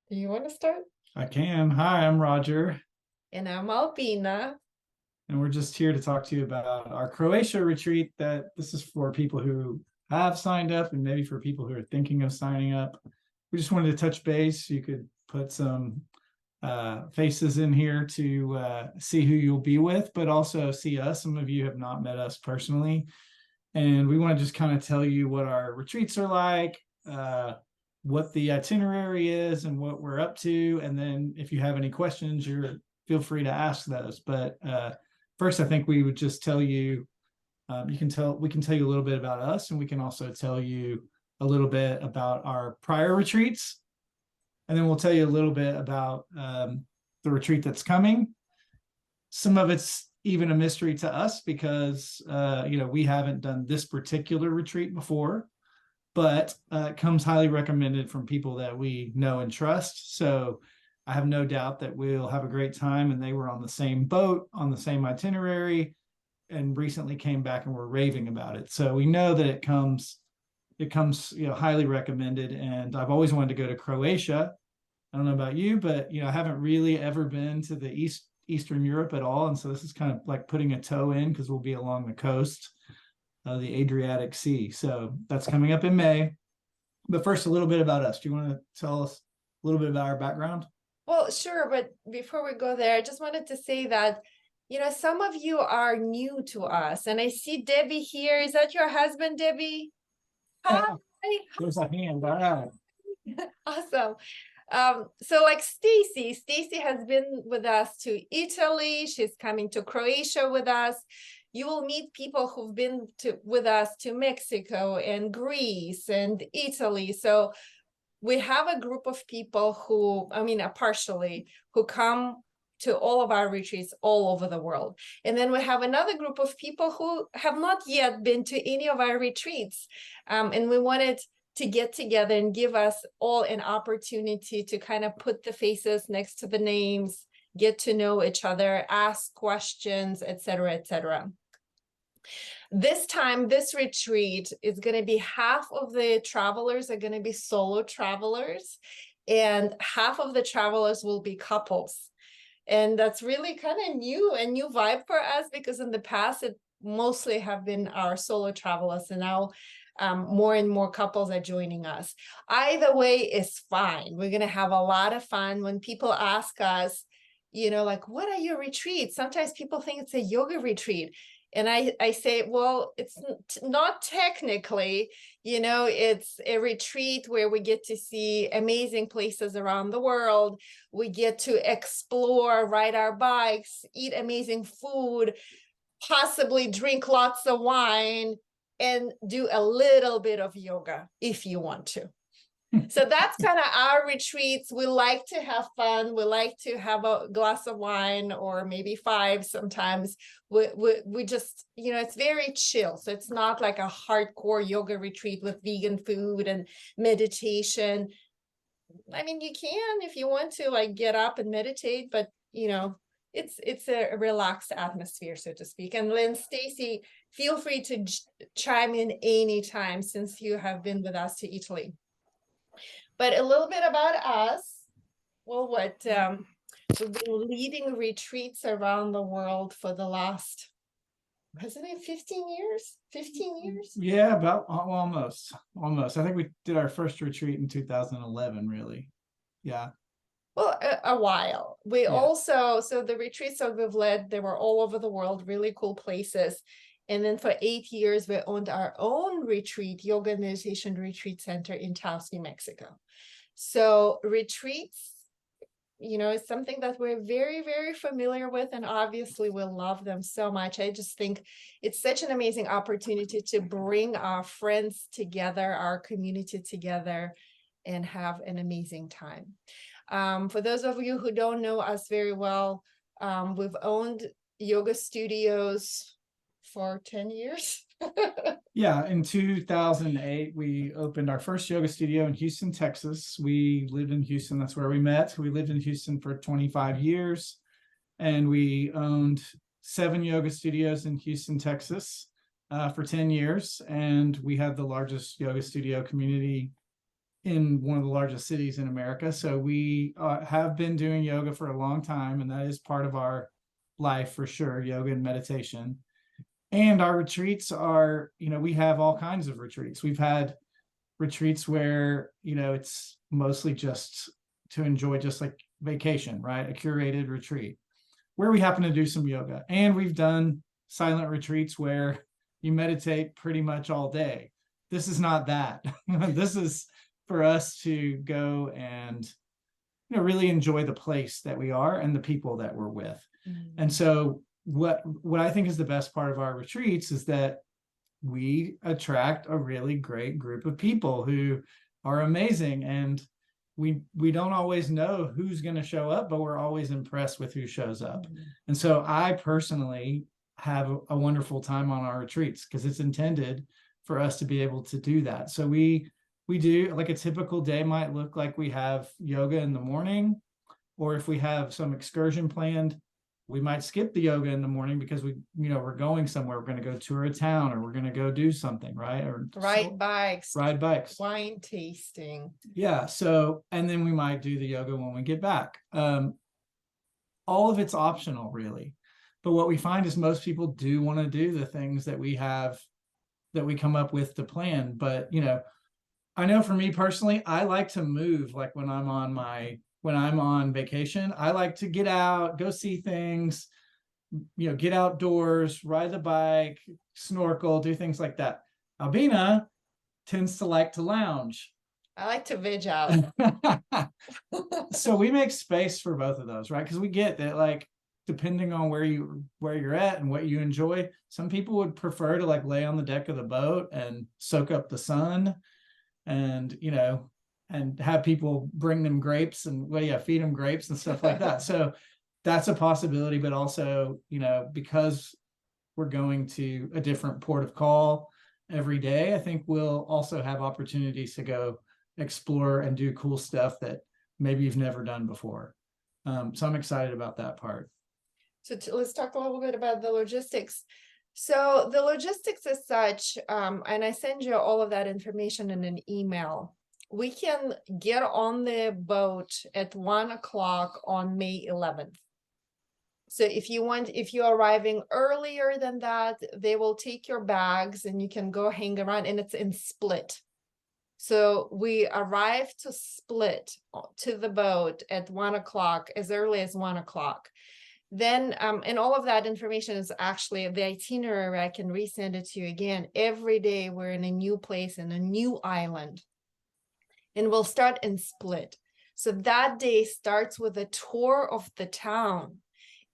Do you want to start? I can. Hi, I'm Roger, And I'm Albina. and we're just here to talk to you about our Croatia retreat. That this is for people who have signed up and maybe for people who are thinking of signing up. We just wanted to touch base. You could put some faces in here to see who you'll be with, but also see us. Some of you have not met us personally, and we want to just kind of tell you what our retreats are like, what the itinerary is, and what we're up to. And then if you have any questions, you're feel free to ask those. But first, I think we would just tell you. We can tell you a little bit about us, and we can also tell you a little bit about our prior retreats, and then we'll tell you a little bit about the retreat that's coming. Some of it's even a mystery to us because we haven't done this particular retreat before, but it comes highly recommended from people that we know and trust. So I have no doubt that we'll have a great time. And they were on the same boat, on the same itinerary, and recently came back and were raving about it. So we know that it comes highly recommended. And I've always wanted to go to Croatia. I don't know about you, but I haven't really ever been to the Eastern Europe at all, and so this is kind of like putting a toe in because we'll be along the coast of the Adriatic Sea. So that's coming up in May. But first, a little bit about us. Do you want to tell us a little bit about our background? Well, sure, but before we go there, I just wanted to say that, some of you are new to us, and I see Debbie here. Is that your husband, Debbie? Hi. There's a hand. All right. Awesome. So like Stacy has been with us to Italy. She's coming to Croatia with us. You will meet people who've been with us to Mexico and Greece and Italy. So we have a group of people who, partially, who come to all of our retreats all over the world. And then we have another group of people who have not yet been to any of our retreats. And we wanted to get together and give us all an opportunity to kind of put the faces next to the names, get to know each other, ask questions, etc., etc. This time, this retreat is going to be half of the travelers are going to be solo travelers, and half of the travelers will be couples. And that's really kind of a new vibe for us, because in the past, it mostly have been our solo travelers, and now more and more couples are joining us. Either way is fine. We're going to have a lot of fun. When people ask us, like, what are your retreats? Sometimes people think it's a yoga retreat. And I say, well, it's not technically, it's a retreat where we get to see amazing places around the world. We get to explore, ride our bikes, eat amazing food, possibly drink lots of wine, and do a little bit of yoga if you want to. So that's kind of our retreats. We like to have fun. We like to have a glass of wine, or maybe five sometimes. We just, it's very chill. So it's not like a hardcore yoga retreat with vegan food and meditation. You can, if you want to, like, get up and meditate, but it's a relaxed atmosphere, so to speak. And then Stacy, feel free to chime in anytime, since you have been with us to Italy. But a little bit about us. Well, we've been leading retreats around the world for the last, hasn't it 15 years? 15 years? Yeah, about almost. I think we did our first retreat in 2011, really. Yeah. Well, a while. We Yeah. also, so the retreats that we've led, they were all over the world, really cool places. And then for 8 years, we owned our own retreat, yoga and meditation retreat center in Taos, New Mexico. So retreats, is something that we're very, very familiar with, and obviously we love them so much. I just think it's such an amazing opportunity to bring our friends together, our community together, and have an amazing time. For those of you who don't know us very well, we've owned yoga studios for 10 years. Yeah, in 2008, we opened our first yoga studio in Houston, Texas. We lived in Houston. That's where we met. We lived in Houston for 25 years, and we owned 7 yoga studios in Houston, Texas for 10 years. And we had the largest yoga studio community in one of the largest cities in America. So we have been doing yoga for a long time, and that is part of our life for sure, yoga and meditation. And our retreats are, we have all kinds of retreats. We've had retreats where, it's mostly just to enjoy, just like vacation, right? A curated retreat where we happen to do some yoga. And we've done silent retreats where you meditate pretty much all day. This is not that. This is for us to go and really enjoy the place that we are and the people that we're with. And so what I think is the best part of our retreats is that we attract a really great group of people who are amazing, and we don't always know who's going to show up, but we're always impressed with who shows up. And so I personally have a wonderful time on our retreats because it's intended for us to be able to do that. So we do, like, a typical day might look like we have yoga in the morning, or if we have some excursion planned, we might skip the yoga in the morning because we're going somewhere. We're going to go tour a town, or we're going to go do something, right? Or ride bikes, wine tasting. Yeah. So, and then we might do the yoga when we get back. All of it's optional, really. But what we find is most people do want to do the things that we come up with to plan. But, I know for me personally, I like to move. Like when I'm on vacation, I like to get out, go see things, get outdoors, ride the bike, snorkel, do things like that. Albina tends to like to lounge. I like to veg out. So we make space for both of those, right? Because we get that, like, depending on where you're at and what you enjoy, some people would prefer to like lay on the deck of the boat and soak up the sun, and and have people bring them grapes and feed them grapes and stuff like that. So that's a possibility. But also, because we're going to a different port of call every day, I think we'll also have opportunities to go explore and do cool stuff that maybe you've never done before. So I'm excited about that part. So let's talk a little bit about the logistics. So the logistics is such, and I send you all of that information in an email. We can get on the boat at 1:00 on May 11th. So if you're arriving earlier than that, they will take your bags and you can go hang around, and it's in Split. So we arrive to Split to the boat at 1:00, as early as 1:00. Then, and all of that information is actually the itinerary. I can resend it to you again. Every day we're in a new place, in a new island, and we'll start in Split. So that day starts with a tour of the town.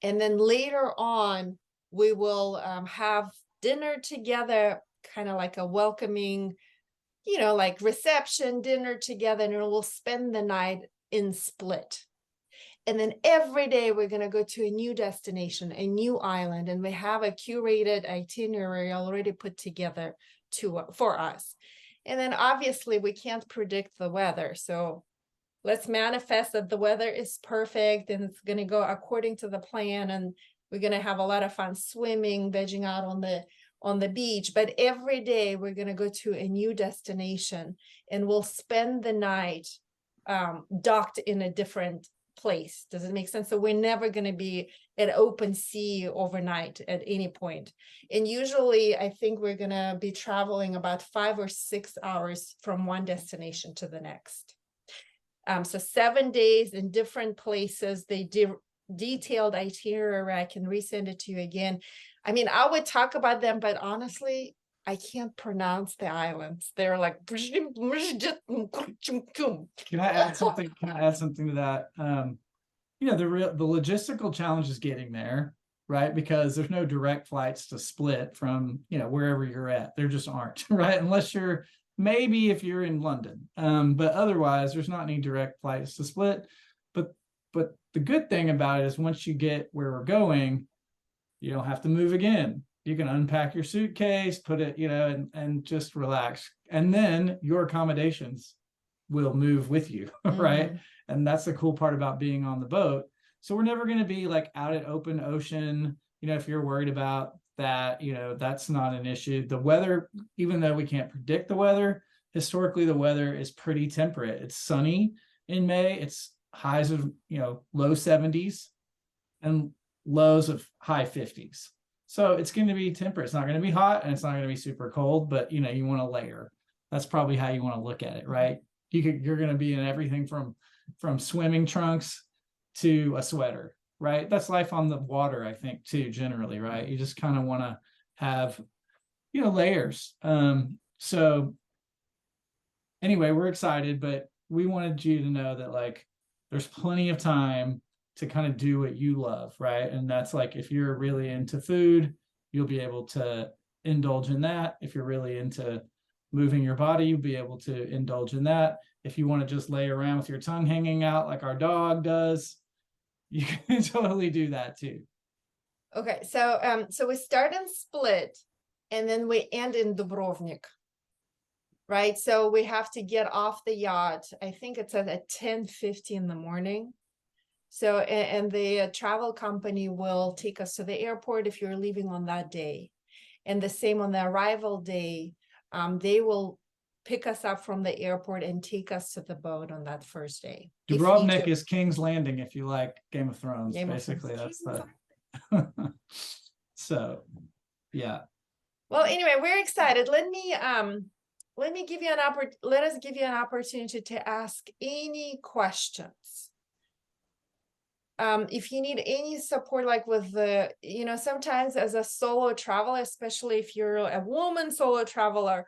And then later on, we will have dinner together, kind of like a welcoming, like reception dinner together, and we'll spend the night in Split. And then every day we're going to go to a new destination, a new island, and we have a curated itinerary already put together for us. And then obviously we can't predict the weather. So let's manifest that the weather is perfect and it's going to go according to the plan, and we're going to have a lot of fun swimming, vegging out on the beach. But every day we're going to go to a new destination, and we'll spend the night docked in a different place. Does it make sense? So we're never going to be at open sea overnight at any point. And usually I think we're going to be traveling about 5 or 6 hours from one destination to the next. So 7 days in different places. They detailed itinerary. I can resend it to you again. I mean, I would talk about them, but honestly, I can't pronounce the islands. They're like. Can I add something? To that? The logistical challenge is getting there, right? Because there's no direct flights to Split from wherever you're at. There just aren't, right? Unless you're maybe if you're in London, but otherwise there's not any direct flights to Split. But the good thing about it is once you get where we're going, you don't have to move again. You can unpack your suitcase, put it, and just relax. And then your accommodations will move with you, right? Mm-hmm. And that's the cool part about being on the boat. So we're never going to be like out at open ocean. If you're worried about that, that's not an issue. The weather, even though we can't predict the weather, historically the weather is pretty temperate. It's sunny in May. It's highs of, low 70s and lows of high 50s. So it's going to be temperate. It's not going to be hot and it's not going to be super cold, but you want to layer. That's probably how you want to look at it, right? You're going to be in everything from swimming trunks to a sweater, right? That's life on the water, I think, too, generally, right? You just kind of want to have, layers. So anyway, we're excited, but we wanted you to know that like there's plenty of time to kind of do what you love, right? And that's like if you're really into food, you'll be able to indulge in that. If you're really into moving your body, you'll be able to indulge in that. If you want to just lay around with your tongue hanging out like our dog does, you can totally do that too. Okay, so we start in Split and then we end in Dubrovnik. Right, so we have to get off the yacht. I think it's at 10:50 in the morning. So, and the travel company will take us to the airport if you're leaving on that day. And the same on the arrival day, they will pick us up from the airport and take us to the boat on that first day. Dubrovnik is King's Landing if you like Game of Thrones. Game of Basically, Thrones. that's the so yeah. Well, anyway, we're excited. Let us give you an opportunity to ask any questions. If you need any support, like with the, sometimes as a solo traveler, especially if you're a woman solo traveler,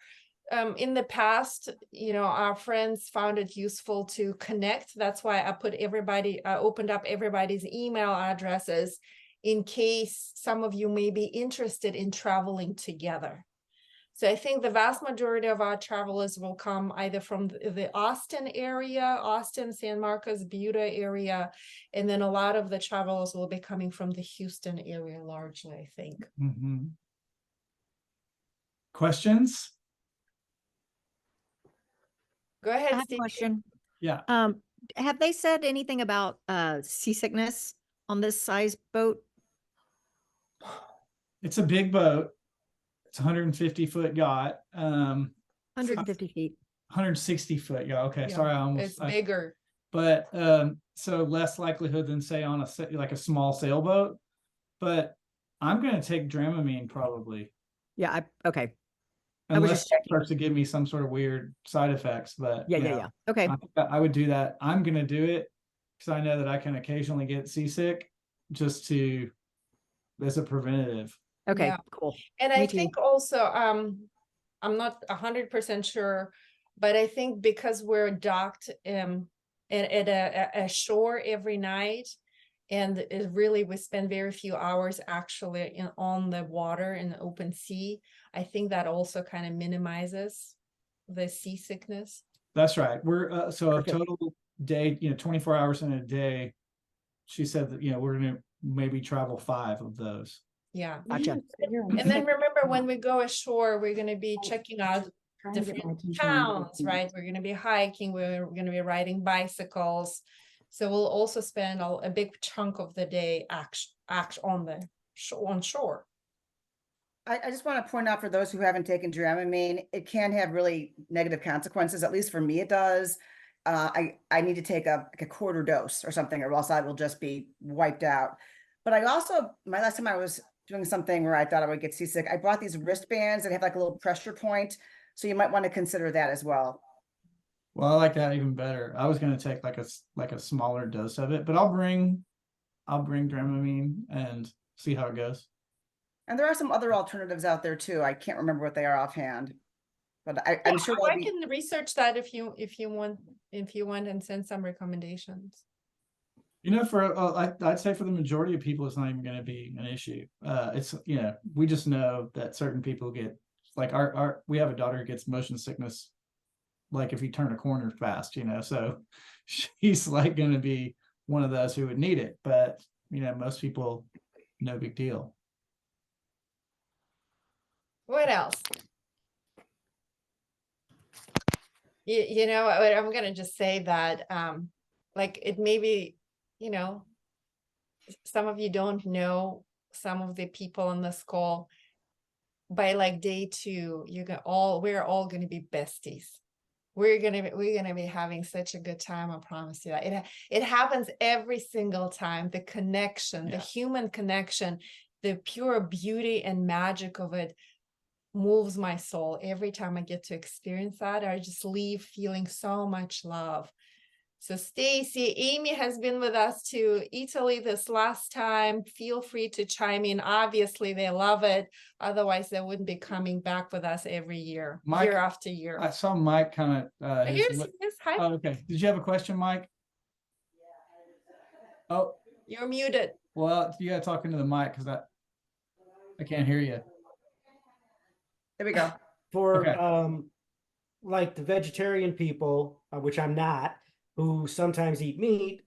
in the past, our friends found it useful to connect. That's why I opened up everybody's email addresses in case some of you may be interested in traveling together. So I think the vast majority of our travelers will come either from the Austin area, Austin, San Marcos, Buda area, and then a lot of the travelers will be coming from the Houston area largely, I think. Mm-hmm. Questions? Go ahead, I have a Steve. question. Yeah. Have they said anything about seasickness on this size boat? It's a big boat. It's 150-foot yacht. 150 feet. 160-foot yacht. Okay, Yeah, sorry, it's bigger. But so less likelihood than say on a small sailboat. But I'm going to take Dramamine probably. Yeah, okay. Unless it starts to give me some sort of weird side effects, but Yeah. Okay. I would do that. I'm going to do it because I know that I can occasionally get seasick just as a preventative. Okay, Yeah. cool. And Me I too. think also, I'm not 100% sure, but I think because we're docked at a shore every night, and it really we spend very few hours actually on the water in the open sea, I think that also kind of minimizes the seasickness. That's right. We're so a Perfect. total day, 24 hours in a day. She said that we're going to maybe travel 5 of those. Yeah. Gotcha. And then remember, when we go ashore, we're going to be checking out different towns, right? We're going to be hiking, we're going to be riding bicycles. So we'll also spend a big chunk of the day on shore. I just want to point out for those who haven't taken Dramamine, it can have really negative consequences. At least for me, it does. I need to take a quarter dose or something, or else I will just be wiped out. But I also, my last time I was doing something where I thought I would get seasick, I bought these wristbands that have like a little pressure point. So you might want to consider that as well. Well, I like that even better. I was going to take like a smaller dose of it, but I'll bring Dramamine and see how it goes. And there are some other alternatives out there too. I can't remember what they are offhand, but I'm sure I can research that if you want and send some recommendations. I'd say for the majority of people, it's not even going to be an issue. It's we just know that certain people get like we have a daughter who gets motion sickness, like if you turn a corner fast, so she's like going to be one of those who would need it. But most people, no big deal. What else? I'm going to just say that, like it may be, some of you don't know some of the people on this call. By like day 2, we're all going to be besties. we're gonna be having such a good time. I promise you that. It happens every single time. The connection, the Yeah. human connection, the pure beauty and magic of it moves my soul every time I get to experience that. I just leave feeling so much love. So Stacy, Amy has been with us to Italy this last time. Feel free to chime in. Obviously, they love it. Otherwise, they wouldn't be coming back with us every year, Mike, year after year. I saw Mike kind of. Here's hi. Oh, okay. Did you have a question, Mike? Oh, You're muted. well, you got to talk into the mic because I can't hear you. There we go. For Okay. like the vegetarian people, which I'm not, who sometimes eat meat,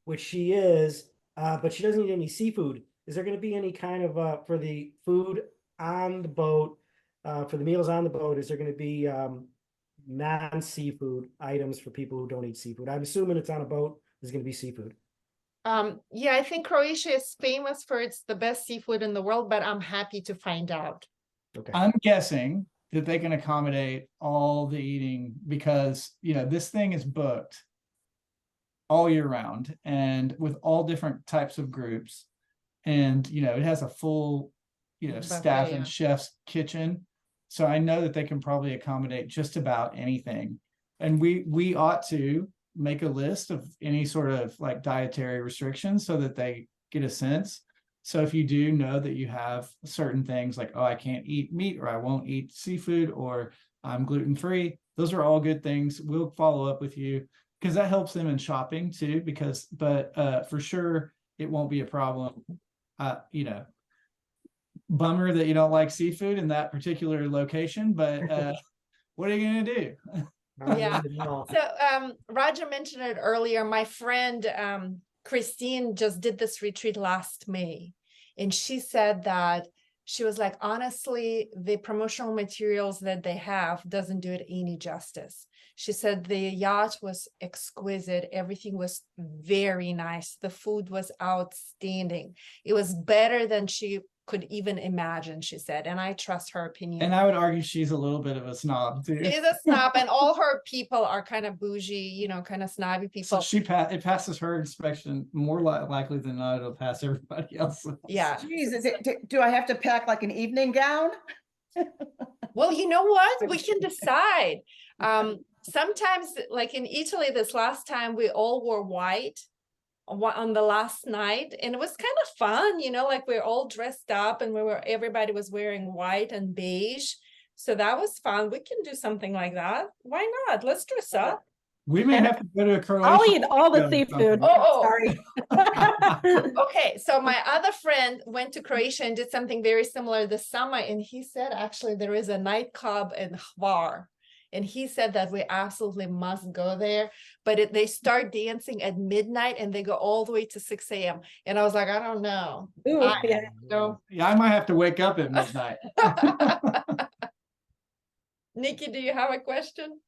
which she is, but she doesn't eat any seafood. Is there going to be any kind of for the food on the boat, for the meals on the boat? Is there going to be non-seafood items for people who don't eat seafood? I'm assuming it's on a boat. There's going to be seafood. Yeah, I think Croatia is famous for it's the best seafood in the world, but I'm happy to find out. Okay. I'm guessing that they can accommodate all the eating because, this thing is booked all year round and with all different types of groups. And, it has a full, staff Buffet, yeah. and chef's kitchen. So I know that they can probably accommodate just about anything. And we ought to make a list of any sort of like dietary restrictions so that they get a sense. So if you do know that you have certain things like, oh, I can't eat meat or I won't eat seafood or I'm gluten-free, those are all good things. We'll follow up with you because that helps them in shopping too, but for sure it won't be a problem. Bummer that you don't like seafood in that particular location, but what are you gonna do? Yeah. So Roger mentioned it earlier. My friend Christine just did this retreat last May, and she said that she was like, honestly, the promotional materials that they have doesn't do it any justice. She said the yacht was exquisite. Everything was very nice. The food was outstanding. It was better than she could even imagine, she said, and I trust her opinion. And I would argue she's a little bit of a snob too. She's a snob, and all her people are kind of bougie, kind of snobby people. So it passes her inspection more likely than not. It'll pass everybody else. Yeah. Jeez, do I have to pack like an evening gown? Well, you know what? We can decide. Sometimes, like in Italy, this last time we all wore white on the last night, and it was kind of fun, like we're all dressed up and everybody was wearing white and beige. So that was fun. We can do something like that. Why not? Let's dress up. We may have to go to Croatia. I'll eat all the seafood. Oh, Sorry. Okay, so my other friend went to Croatia and did something very similar this summer, and he said actually there is a nightclub in Hvar, and he said that we absolutely must go there, but they start dancing at midnight and they go all the way to 6 a.m. And I was like, I don't know. Ooh, yeah. Yeah, I might have to wake up at midnight. Nikki, do you have a question?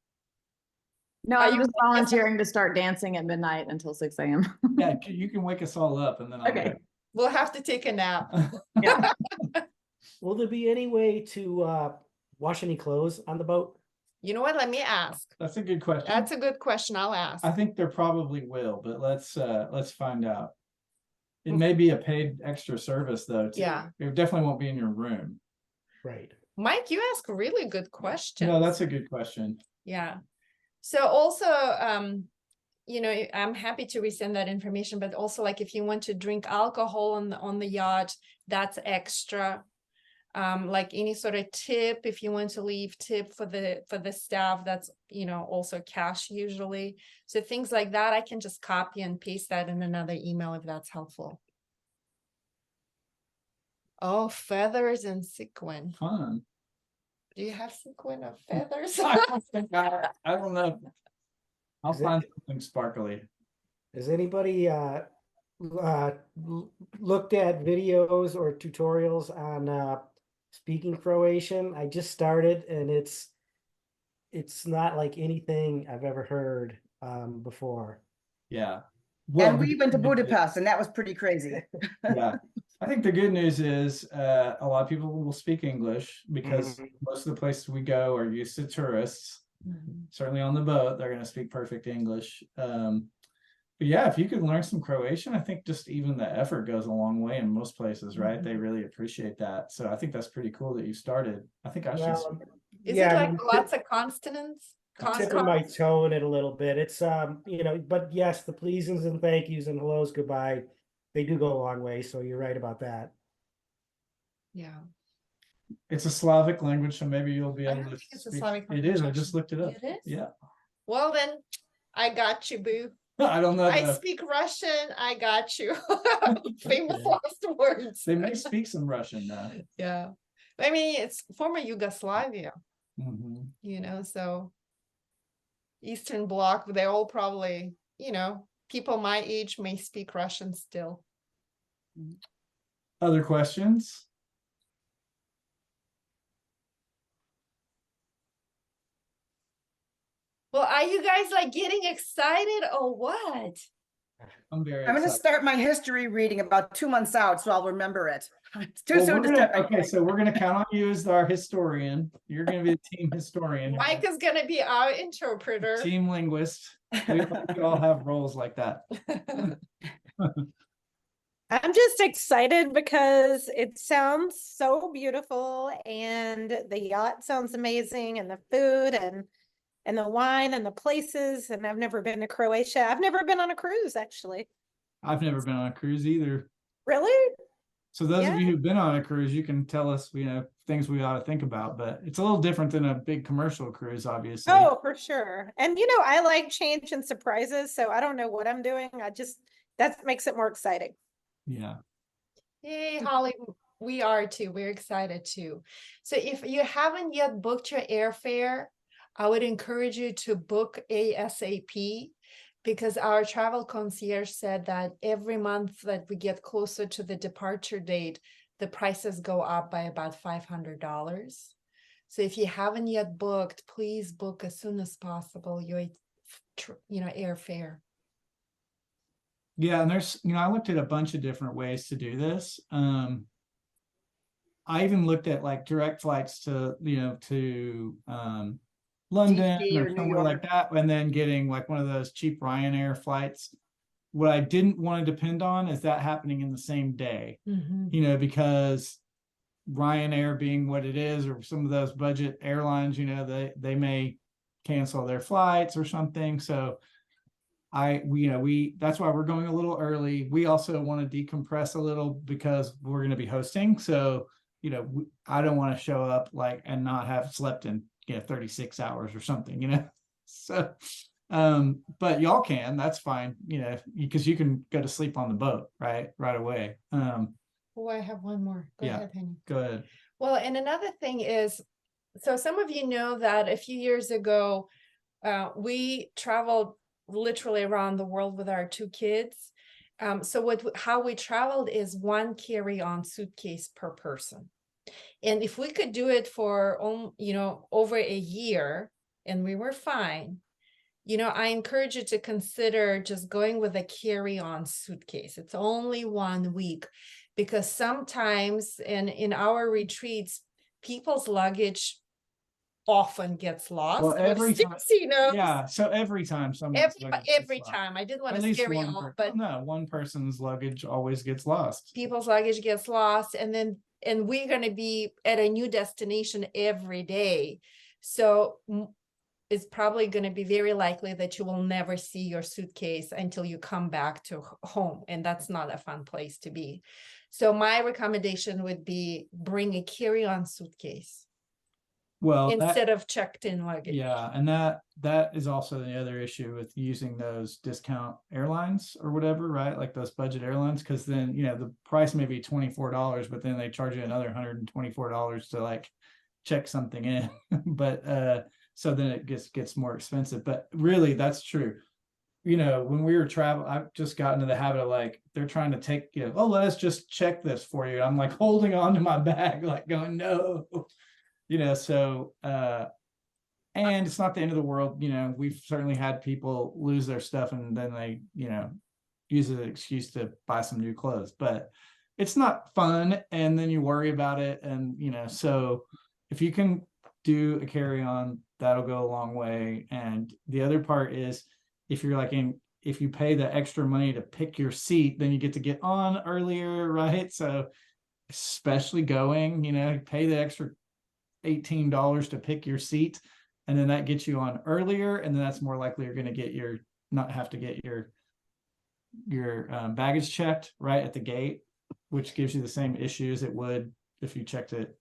No, Are I'm you- just volunteering to start dancing at midnight until 6 a.m. Yeah, you can wake us all up and then I'll Okay. We'll have to take a nap. Will there be any way to wash any clothes on the boat? You know what? Let me ask. That's a good question. That's a good question. I'll ask. I think there probably will, but let's find out. It may be a paid extra service though, too. Yeah. It definitely won't be in your room. Right. Mike, you ask really good questions. No, that's a good question. Yeah. So also, I'm happy to resend that information, but also like if you want to drink alcohol on the yacht, that's extra. Like any sort of tip, if you want to leave tip for the staff, that's also cash usually. So things like that, I can just copy and paste that in another email if that's helpful. Oh, feathers and sequin. Fun. Do you have sequin of feathers? I don't know. I'll Is it- find something sparkly. Has anybody looked at videos or tutorials on speaking Croatian? I just started and it's not like anything I've ever heard before. Yeah. And we went to Budapest and that was pretty crazy. Yeah. I think the good news is a lot of people will speak English because most of the places we go are used to tourists. Certainly on the boat, they're going to speak perfect English. But yeah, if you could learn some Croatian, I think just even the effort goes a long way in most places, right? They really appreciate that. So I think that's pretty cool that you started. I think I should. Well, Is yeah, it I like mean, lots of consonants? tipping my toe in it a little bit. It's but yes, the pleasings and thank yous and hellos, goodbye, they do go a long way. So you're right about that. Yeah. It's a Slavic language, so maybe you'll be I able don't to think it's a speak. Slavic It is. I language, just looked it up. It is? Yeah. Well, then I got you, boo. I don't know. I speak Russian. I got you. Famous Okay. last words. They may speak some Russian now. Yeah. I mean, it's former Yugoslavia, Mhm. so Eastern Bloc, they all probably, people my age may speak Russian still. Other questions? Well, are you guys like getting excited or what? I'm very I'm going to excited. start my history reading about 2 months out, so I'll remember it. It's too Well, soon we're to gonna, start. okay, so we're gonna count on you as our historian. You're gonna be the team historian, Mike is gonna be our interpreter. team linguist. We all have roles like that. I'm just excited because it sounds so beautiful and the yacht sounds amazing and the food and the wine and the places. And I've never been to Croatia. I've never been on a cruise, actually. I've never been on a cruise either. Really? So those of Yeah. you who've been on a cruise, you can tell us, things we ought to think about, but it's a little different than a big commercial cruise, obviously. Oh, for sure. And I like change and surprises, so I don't know what I'm doing. That makes it more exciting. Yeah. Yay, Holly, we are too. We're excited too. So if you haven't yet booked your airfare, I would encourage you to book ASAP, because our travel concierge said that every month that we get closer to the departure date, the prices go up by about $500. So if you haven't yet booked, please book as soon as possible your airfare. Yeah, and there's, I looked at a bunch of different ways to do this. I even looked at like direct flights to, London DC or or New somewhere like York. that, and then getting like one of those cheap Ryanair flights. What I didn't want to depend on is that happening in the same day, because Ryanair being what it is, or some of those budget airlines, they may cancel their flights or something. So that's why we're going a little early. We also want to decompress a little because we're going to be hosting. So, I don't want to show up and not have slept in, 36 hours or something, so, but y'all can, that's fine, because you can go to sleep on the boat, right away. Oh, I have one more. Go ahead, Henny. Go ahead. Well, and another thing is, so some of you know that a few years ago, we traveled literally around the world with our 2 kids. So how we traveled is 1 carry-on suitcase per person. And if we could do it for, over a year, and we were fine, I encourage you to consider just going with a carry-on suitcase. It's only 1 week, because sometimes in our retreats, people's luggage often gets lost. Well, every time, Stacy knows. yeah. So every time Every time. I didn't want to scare you all, but no, one person's luggage always gets lost. people's luggage gets lost, and we're going to be at a new destination every day. So it's probably going to be very likely that you will never see your suitcase until you come back to home. And that's not a fun place to be. So my recommendation would be bring a carry-on suitcase. Well, instead of checked in luggage. Yeah, and that is also the other issue with using those discount airlines or whatever, right? Like those budget airlines, because then the price may be $24, but then they charge you another $124 to check something in. But so then it gets more expensive. But really, that's true. When we were traveling, I've just gotten into the habit of they're trying to take, oh, let us just check this for you. I'm holding on to my bag, going, no. So and it's not the end of the world. We've certainly had people lose their stuff and then they use it as an excuse to buy some new clothes, but it's not fun, and then you worry about it. And so if you can do a carry-on. That'll go a long way. And the other part is if you're like if you pay the extra money to pick your seat, then you get to get on earlier, right? So especially going, pay the extra $18 to pick your seat, and then that gets you on earlier, and then that's more likely you're going to not have to get your baggage checked right at the gate, which gives you the same issue as it would if you checked it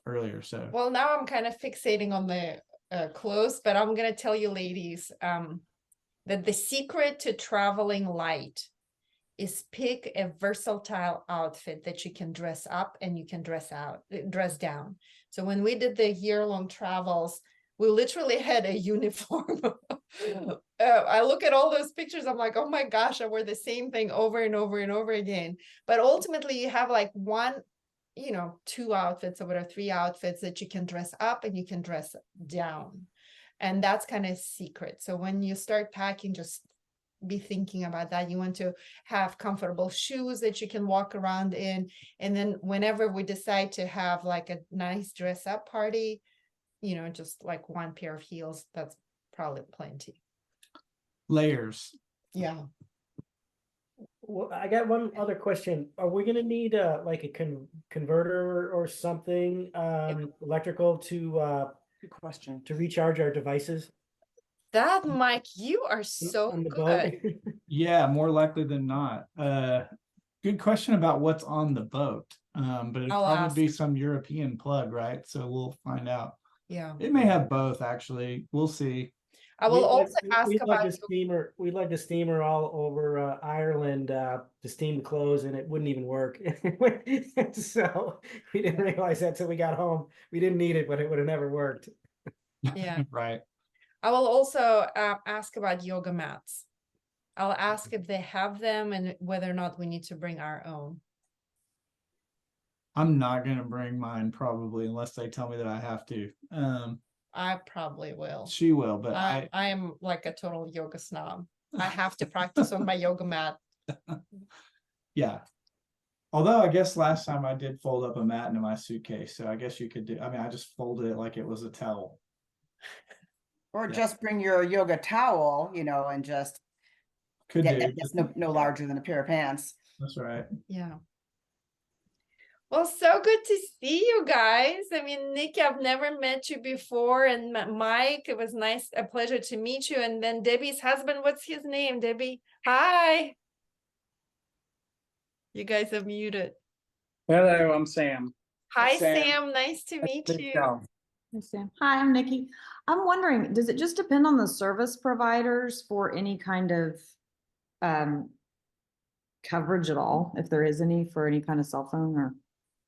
earlier. So Well, now I'm kind of fixating on the clothes, but I'm gonna tell you, ladies, that the secret to traveling light is pick a versatile outfit that you can dress up and you can dress down. So when we did the year-long travels, we literally had a uniform. I look at all those pictures, I'm like, oh my gosh, I wear the same thing over and over and over again. But ultimately you have like one, 2 outfits or whatever, 3 outfits that you can dress up and you can dress down. And that's kind of secret. So when you start packing, just be thinking about that. You want to have comfortable shoes that you can walk around in. And then whenever we decide to have like a nice dress up party, just like 1 pair of heels, that's probably plenty. layers. Yeah. Well, I got one other question. Are we gonna need like a converter or something electrical Good question. to recharge our devices That, Mike, you are so on the good. boat? Yeah, more likely than not. Good question about what's on the boat. But it'd I'll probably ask. be some European plug, right? So we'll find out. Yeah. It may have both, actually. We'll see. I will We'd also like- ask we'd about like a steamer. We'd like a steamer all over Ireland to steam the clothes, and it wouldn't even work. So we didn't realize that till we got home. We didn't need it, but it would have never worked. Yeah. Right. I will also ask about yoga mats. I'll ask if they have them and whether or not we need to bring our own. I'm not gonna bring mine probably unless they tell me that I have to. I probably will. She will, but I am like a total yoga snob. I have to practice on my yoga mat. yeah. Although I guess last time I did fold up a mat into my suitcase, so I guess you could do. I mean, I just folded it like it was a towel. Or Yeah. just bring your yoga towel, and just, Could do. it's no larger than a pair of pants. That's right. Yeah. Well, so good to see you guys. I mean, Nikki, I've never met you before, and Mike, it was a pleasure to meet you. And then Debbie's husband, what's his name? Debbie, hi. You guys are muted. Hello, I'm Sam. Hi, Sam. Sam. Nice to meet you. Hi, Sam. Hi, I'm Nikki. I'm wondering, does it just depend on the service providers for any kind of coverage at all, if there is any, for any kind of cell phone or?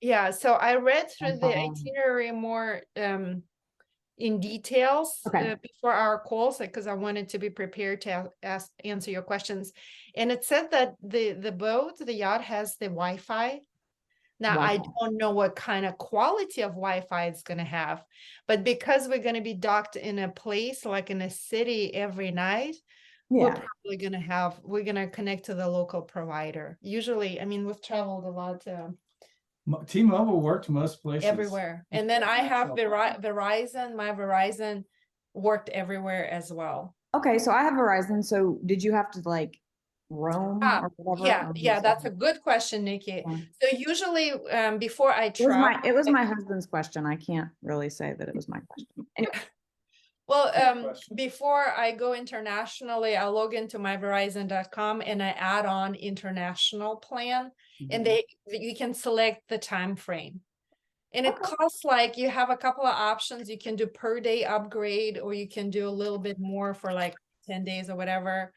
Yeah, so I read through the Um, itinerary more in details Okay. before our calls, because I wanted to be prepared to answer your questions. And it said that the yacht has the Wi-Fi. Now, I Wi-Fi. don't know what kind of quality of Wi-Fi it's going to have, but because we're going to be docked in a place like in a city every night, we're Yeah, probably going to we're going to connect to the local provider. Usually, I mean, we've traveled a lot T-Mobile worked most places. everywhere. And then I have Verizon. My Verizon worked everywhere as well. okay, so I have Verizon, so did you have to like roam or whatever? Yeah, that's a good question, Nikki. Yeah. So usually before I It was travel, it was my husband's question. I can't really say that it was my question. Anyway, well, question. before I go internationally, I log into myverizon.com and I add on international plan, and you can select the time frame. And it Okay. costs like, you have a couple of options. You can do per day upgrade, or you can do a little bit more for like 10 days or whatever.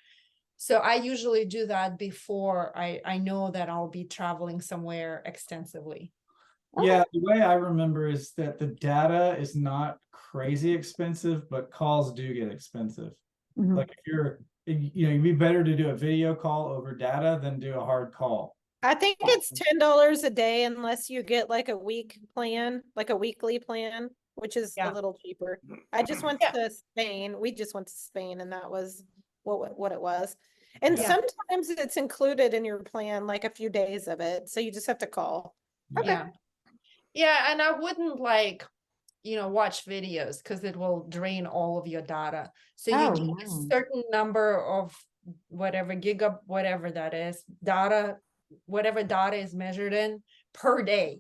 So I usually do that before I know that I'll be traveling somewhere extensively. Yeah, the way I remember is that the data is not crazy expensive, but calls do get expensive. Mhm. Like it'd be better to do a video call over data than do a hard call. I think it's $10 a day unless you get like a week plan, like a weekly plan, which is Yeah. a little cheaper. I just went to Spain. We just went to Spain, and that was what it was. And Yeah. sometimes it's included in your plan, like a few days of it. So you just have to call. Yeah. Yeah, and I wouldn't watch videos because it will drain all of your data. So you Oh, get a no. certain number of whatever whatever that is, data, whatever data is measured in per day.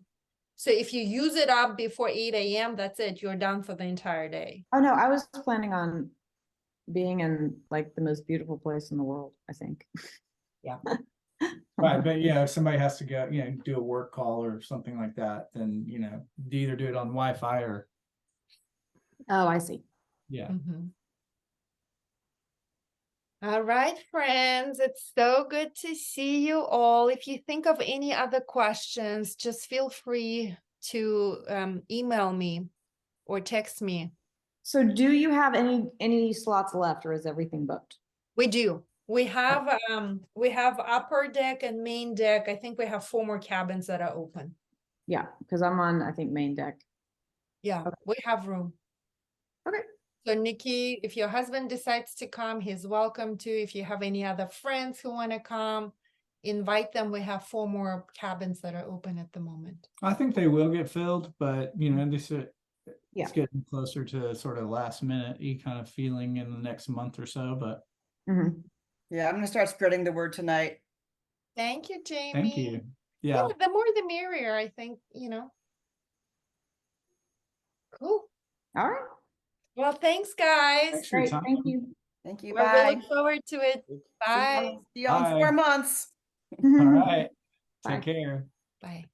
So if you use it up before 8 a.m., that's it. You're done for the entire day. Oh, no, I was planning on being in like the most beautiful place in the world, I think. Yeah. Right, but yeah, if somebody has to go, do a work call or something like that, then, you either do it on Wi-Fi or, Oh, I see. yeah. Mhm. All right, friends, it's so good to see you all. If you think of any other questions, just feel free to email me or text me. So do you have any slots left or is everything booked? We do. We have upper deck and main deck. I think we have 4 more cabins that are open. Yeah, because I'm on, I think, main deck. Yeah, Okay. we have room. Okay. So Nikki, if your husband decides to come, he's welcome to. If you have any other friends who want to come, invite them. We have 4 more cabins that are open at the moment. I think they will get filled, but this Yeah. it's getting closer to sort of last minute kind of feeling in the next month or so, but Mhm. Yeah, I'm gonna start spreading the word tonight. Thank you, Jamie. thank you. Yeah, Yeah. the more the merrier, I think, Cool. All right. Well, thanks, guys. Thanks for your Great. time. Thank you. Thank you, Well, we bye. look forward to it. Bye. See you in 4 Bye. months. All right. Bye. Take care. Bye.